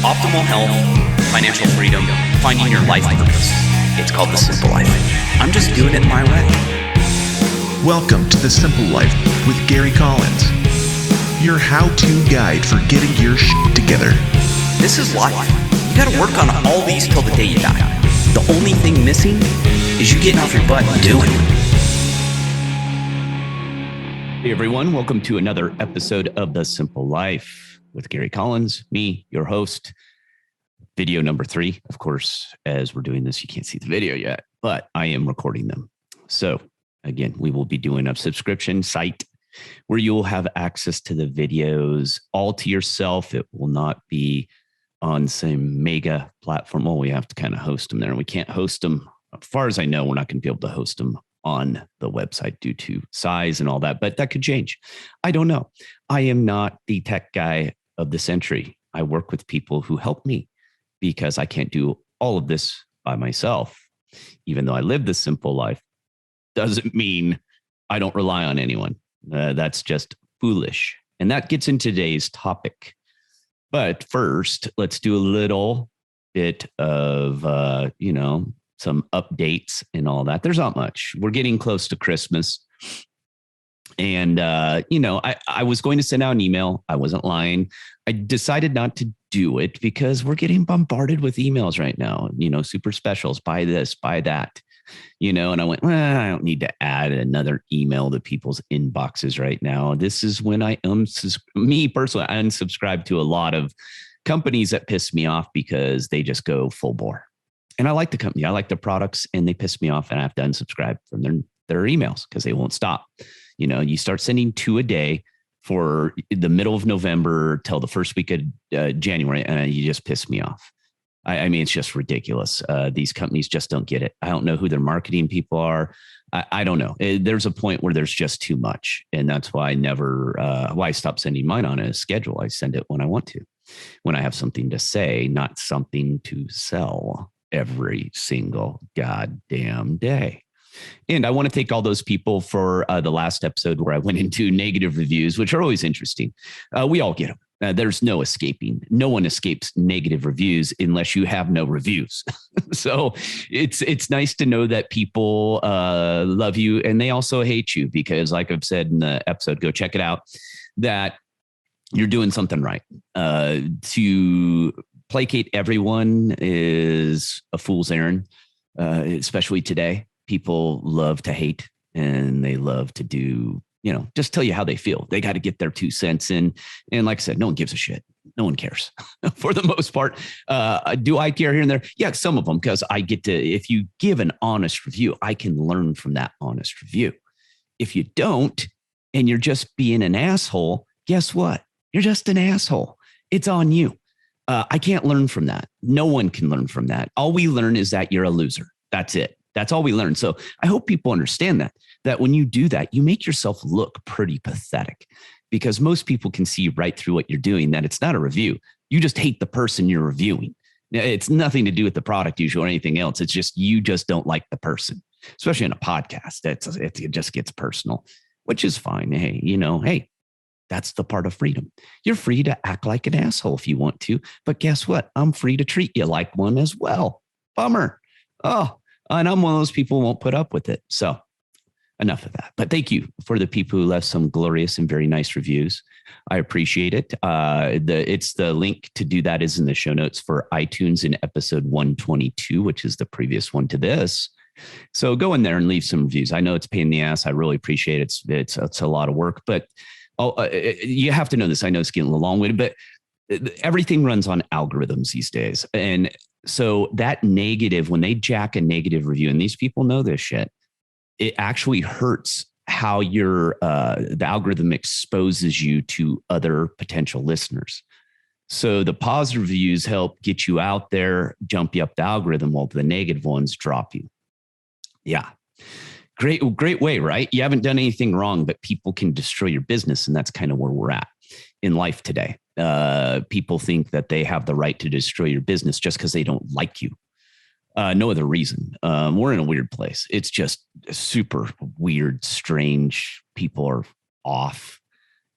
optimal health, financial freedom, finding your life purpose. It's called The Simple Life. I'm just doing it my way. Welcome to The Simple Life with Gary Collins, your how-to guide for getting your shit together. This is life. You gotta work on all these till the day you die. The only thing missing is you getting off your butt and doing it. Hey everyone, welcome to another episode of The Simple Life with Gary Collins, me, your host. Video number 3. Of course, as we're doing this, you can't see the video yet, but I am recording them. So again, we will be doing a subscription site where you will have access to the videos all to yourself. It will not be on some mega platform. Well, we have to kind of host them there, and we can't host them. As far as I know, we're not going to be able to host them on the website due to size and all that, but that could change. I don't know. I am not the tech guy of the century. I work with people who help me because I can't do all of this by myself. Even though I live this simple life, doesn't mean I don't rely on anyone. That's just foolish. And that gets into today's topic. But first, let's do a little bit of, some updates and all that. There's not much. We're getting close to Christmas. And, I was going to send out an email. I wasn't lying. I decided not to do it because we're getting bombarded with emails right now, super specials, buy this, buy that, and I went, I don't need to add another email to people's inboxes right now. This is when me personally, I unsubscribe to a lot of companies that piss me off because they just go full bore. And I like the company, I like the products, and they piss me off, and I have to unsubscribe from their emails because they won't stop. You start sending 2 a day for the middle of November till the first week of January, and you just piss me off. I mean, it's just ridiculous. These companies just don't get it. I don't know who their marketing people are. I don't know. There's a point where there's just too much. And that's why I stopped sending mine on a schedule. I send it when I want to, when I have something to say, not something to sell every single goddamn day. And I want to thank all those people for the last episode where I went into negative reviews, which are always interesting. We all get them. There's no escaping. No one escapes negative reviews unless you have no reviews. So it's nice to know that people love you, and they also hate you because, like I've said in the episode, go check it out, that you're doing something right. To placate everyone is a fool's errand, especially today. People love to hate, and they love to do, just tell you how they feel. They got to get their 2 cents in. And like I said, no one gives a shit. No one cares for the most part. Do I care here and there? Yeah, some of them, because I get to, if you give an honest review, I can learn from that honest review. If you don't, and you're just being an asshole, guess what? You're just an asshole. It's on you. I can't learn from that. No one can learn from that. All we learn is that you're a loser. That's it. That's all we learn. So I hope people understand that when you do that, you make yourself look pretty pathetic, because most people can see right through what you're doing, that it's not a review. You just hate the person you're reviewing. It's nothing to do with the product usually or anything else. It's just, you just don't like the person, especially in a podcast. It just gets personal, which is fine. Hey, that's the part of freedom. You're free to act like an asshole if you want to, but guess what? I'm free to treat you like one as well. Bummer. Oh, and I'm one of those people who won't put up with it. So enough of that. But thank you for the people who left some glorious and very nice reviews. I appreciate it. It's the link to do that is in the show notes for iTunes in episode 122, which is the previous one to this. So go in there and leave some reviews. I know it's a pain in the ass. I really appreciate it. It's a lot of work, but you have to know this. I know it's getting a little long-winded, but everything runs on algorithms these days. And so that negative, when they jack a negative review, and these people know this shit, it actually hurts how the algorithm exposes you to other potential listeners. So the positive reviews help get you out there, jump you up the algorithm, while the negative ones drop you. Yeah. Great way, right? You haven't done anything wrong, but people can destroy your business. And that's kind of where we're at in life today. People think that they have the right to destroy your business just because they don't like you. No other reason. We're in a weird place. It's just super weird, strange. People are off.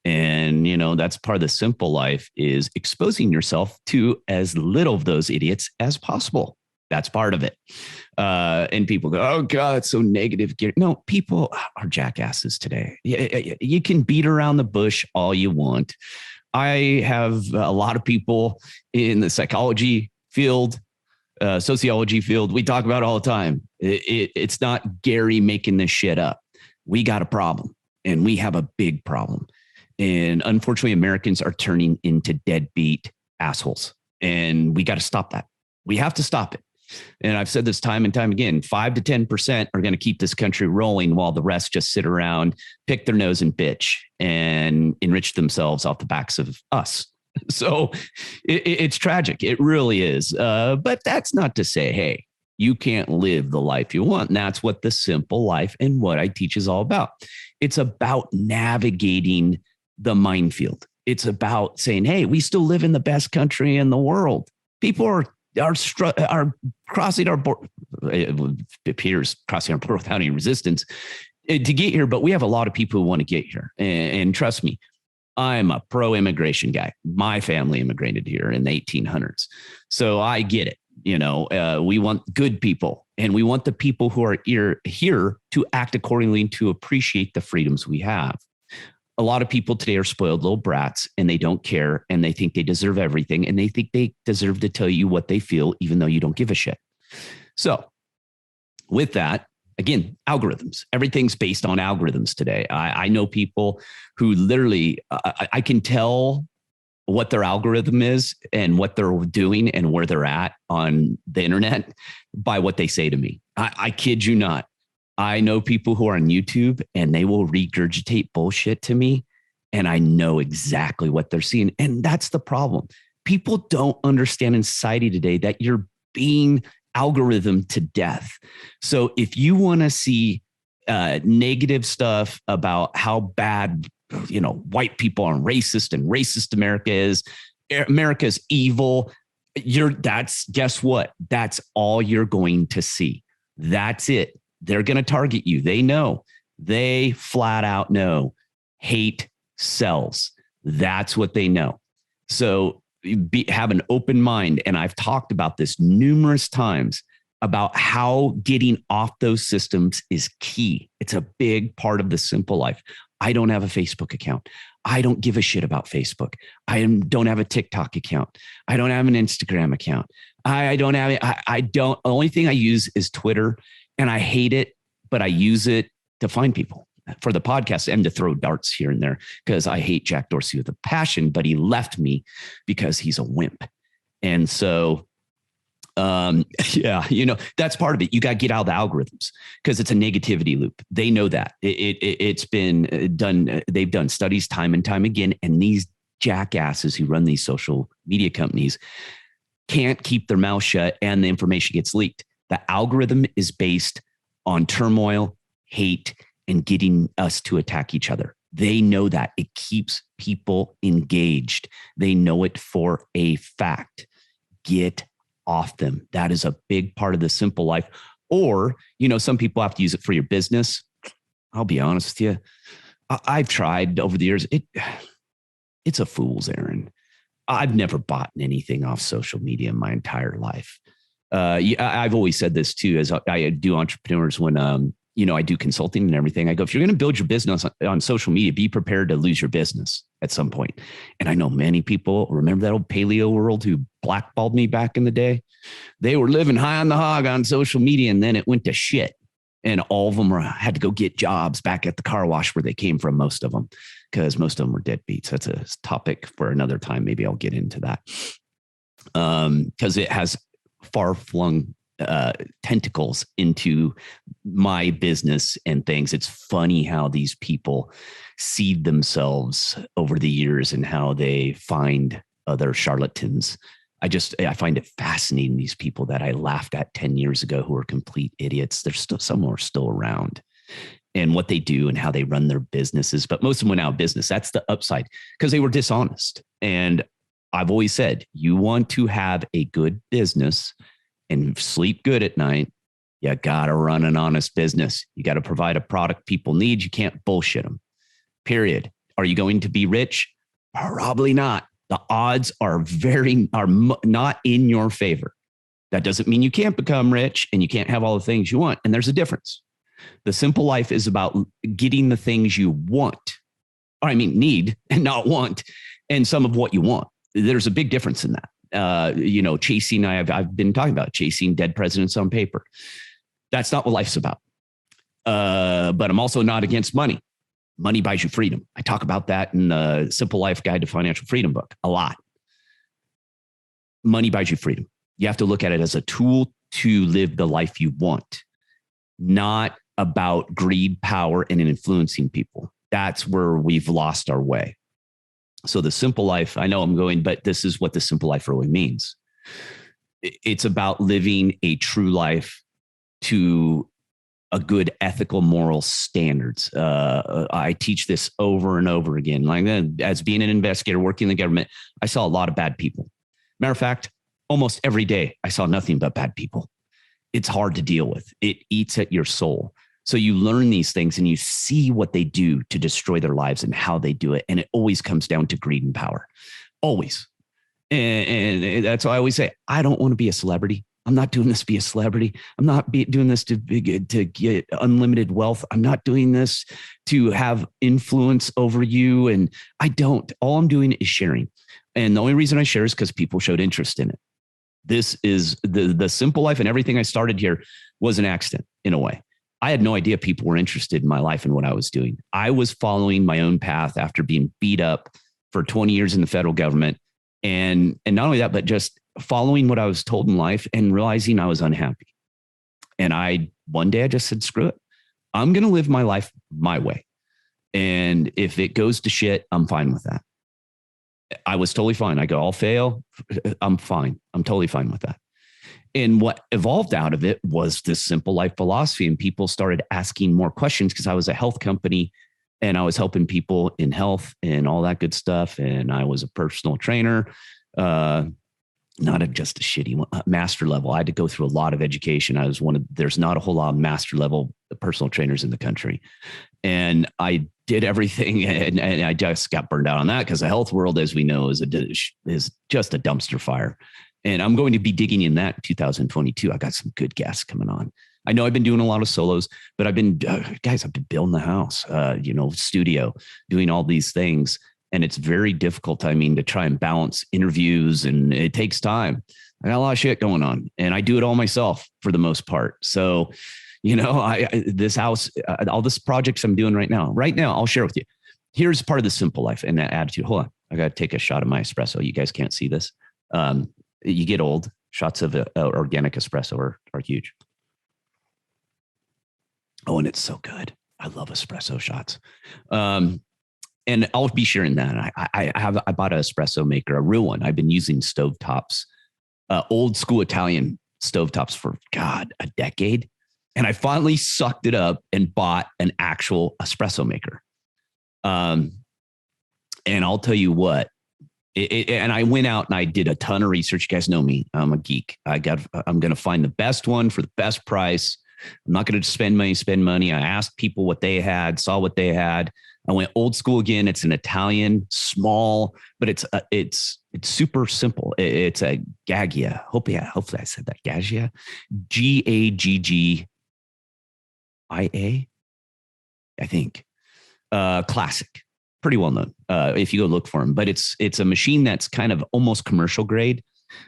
And, that's part of the simple life, is exposing yourself to as little of those idiots as possible. That's part of it. And people go, oh God, it's so negative. No, people are jackasses today. You can beat around the bush all you want. I have a lot of people in the psychology field, sociology field. We talk about it all the time. It's not Gary making this shit up. We got a problem, and we have a big problem. And unfortunately, Americans are turning into deadbeat assholes, and we got to stop that. We have to stop it. And I've said this time and time again, 5 to 10% are going to keep this country rolling, while the rest just sit around, pick their nose and bitch and enrich themselves off the backs of us. So it's tragic. It really is. But that's not to say, hey, you can't live the life you want. And that's what the simple life and what I teach is all about. It's about navigating the minefield. It's about saying, hey, we still live in the best country in the world. People are crossing our border. It appears crossing our border without any resistance to get here. But we have a lot of people who want to get here. And trust me, I'm a pro-immigration guy. My family immigrated here in the 1800s. So I get it. We want good people, and we want the people who are here to act accordingly, to appreciate the freedoms we have. A lot of people today are spoiled little brats, and they don't care, and they think they deserve everything, and they think they deserve to tell you what they feel, even though you don't give a shit. So with that, again, algorithms, everything's based on algorithms today. I know people who literally, I can tell what their algorithm is and what they're doing and where they're at on the internet by what they say to me. I kid you not. I know people who are on YouTube, and they will regurgitate bullshit to me, and I know exactly what they're seeing. And that's the problem. People don't understand in society today that you're being algorithm to death. So if you want to see negative stuff about how bad, white people are racist and racist America's evil, guess what? That's all you're going to see. That's it. They're going to target you. They flat out know hate sells. That's what they know. So have an open mind. And I've talked about this numerous times about how getting off those systems is key. It's a big part of the simple life. I don't have a Facebook account. I don't give a shit about Facebook. Don't have a TikTok account. I don't have an Instagram account. The only thing I use is Twitter. And I hate it, but I use it to find people for the podcast and to throw darts here and there, because I hate Jack Dorsey with a passion, but he left me because he's a wimp. And so, that's part of it. You got to get out of the algorithms, because it's a negativity loop. They know that. It's been done. They've done studies time and time again. And these jackasses who run these social media companies can't keep their mouth shut, and the information gets leaked. The algorithm is based on turmoil, hate, and getting us to attack each other. They know that. It keeps people engaged. They know it for a fact. Get off them. That is a big part of the simple life. Or, some people have to use it for your business. I'll be honest with you. I've tried over the years. It's a fool's errand. I've never bought anything off social media in my entire life. I've always said this too, as I do entrepreneurs when, I do consulting and everything. I go, if you're going to build your business on social media, be prepared to lose your business at some point. And I know many people remember that old paleo world who blackballed me back in the day. They were living high on the hog on social media, and then it went to shit. And all of them had to go get jobs back at the car wash where they came from, most of them, because most of them were deadbeats. That's a topic for another time. Maybe I'll get into that, because it has far-flung tentacles into my business and things. It's funny how these people seed themselves over the years and how they find other charlatans. I find it fascinating, these people that I laughed at 10 years ago who are complete idiots. There's still some who are still around, and what they do and how they run their businesses. But most of them went out of business. That's the upside, because they were dishonest. And I've always said, you want to have a good business and sleep good at night, you got to run an honest business. You got to provide a product people need. You can't bullshit them, period. Are you going to be rich? Probably not. The odds are not in your favor. That doesn't mean you can't become rich and you can't have all the things you want. And there's a difference. The simple life is about getting the things you want, or need and not want, and some of what you want. There's a big difference in that. Chasing, I've been talking about chasing dead presidents on paper. That's not what life's about. But I'm also not against money. Money buys you freedom. I talk about that in the Simple Life Guide to Financial Freedom book a lot. Money buys you freedom. You have to look at it as a tool to live the life you want, not about greed, power, and influencing people. That's where we've lost our way. So the simple life, I know I'm going, but this is what the simple life really means. It's about living a true life to a good ethical, moral standards. I teach this over and over again. Like, as being an investigator working in the government, I saw a lot of bad people. Matter of fact, almost every day I saw nothing but bad people. It's hard to deal with. It eats at your soul. So you learn these things and you see what they do to destroy their lives and how they do it. And it always comes down to greed and power. Always. And that's why I always say, I don't want to be a celebrity. I'm not doing this to be a celebrity. I'm not doing this to get unlimited wealth. I'm not doing this to have influence over you. And I don't. All I'm doing is sharing. And the only reason I share is because people showed interest in it. This is the simple life, and everything I started here was an accident in a way. I had no idea people were interested in my life and what I was doing. I was following my own path after being beat up for 20 years in the federal government. And not only that, but just following what I was told in life and realizing I was unhappy. And one day I just said, screw it. I'm going to live my life my way. And if it goes to shit, I'm fine with that. I was totally fine. I go, I'll fail. I'm fine. I'm totally fine with that. And what evolved out of it was this simple life philosophy. And people started asking more questions because I was a health company and I was helping people in health and all that good stuff. And I was a personal trainer, just a shitty one, master level. I had to go through a lot of education. There's not a whole lot of master level personal trainers in the country. And I did everything and I just got burned out on that because the health world, as we know, is just a dumpster fire. And I'm going to be digging in that in 2022. I got some good guests coming on. I know I've been doing a lot of solos, but I've been building the house, studio, doing all these things. And it's very difficult, to try and balance interviews, and it takes time. I got a lot of shit going on and I do it all myself for the most part. So, this house, all this projects I'm doing right now, I'll share with you. Here's part of the simple life and that attitude. Hold on. I got to take a shot of my espresso. You guys can't see this. You get old. Shots of organic espresso are huge. Oh, and it's so good. I love espresso shots. And I'll be sharing that. I bought an espresso maker, a real one. I've been using stovetops, old school Italian stovetops for a decade. And I finally sucked it up and bought an actual espresso maker. And I'll tell you what, and I went out and I did a ton of research. You guys know me. I'm a geek. I'm going to find the best one for the best price. I'm not going to spend money. I asked people what they had, saw what they had. I went old school again. It's an Italian, small, but it's super simple. It's a Gaggia. Hopefully I said that. Gaggia, Gaggia, I think. Classic, pretty well known. If you go look for them, but it's a machine that's kind of almost commercial grade.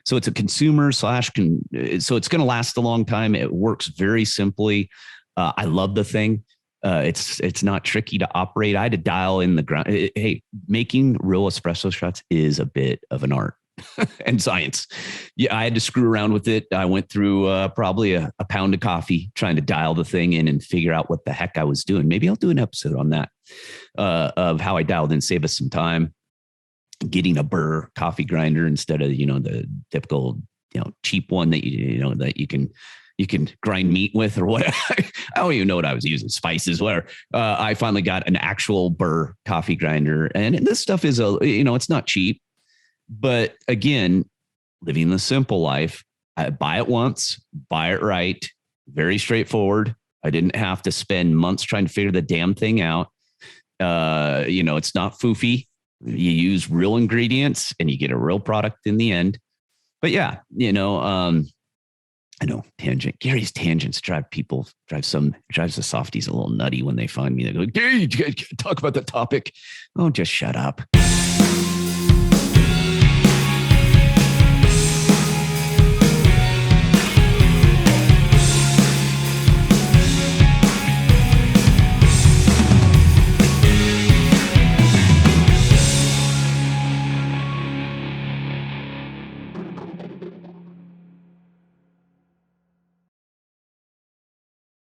So it's a consumer / so it's going to last a long time. It works very simply. I love the thing. It's not tricky to operate. I had to dial in the ground. Hey, making real espresso shots is a bit of an art and science. Yeah, I had to screw around with it. I went through probably a pound of coffee trying to dial the thing in and figure out what the heck I was doing. Maybe I'll do an episode on that of how I dialed in, save us some time. Getting a Burr coffee grinder instead of, the typical, cheap one that that you can grind meat with or whatever. I don't even know what I was using, spices, whatever. I finally got an actual Burr coffee grinder, and this stuff is it's not cheap, but again, living the simple life. I buy it once, buy it right, very straightforward. I didn't have to spend months trying to figure the damn thing out. It's not foofy. You use real ingredients and you get a real product in the end. But yeah, I know tangent. Gary's tangents drives the softies a little nutty when they find me. They go, Gary, talk about the topic. Oh, just shut up.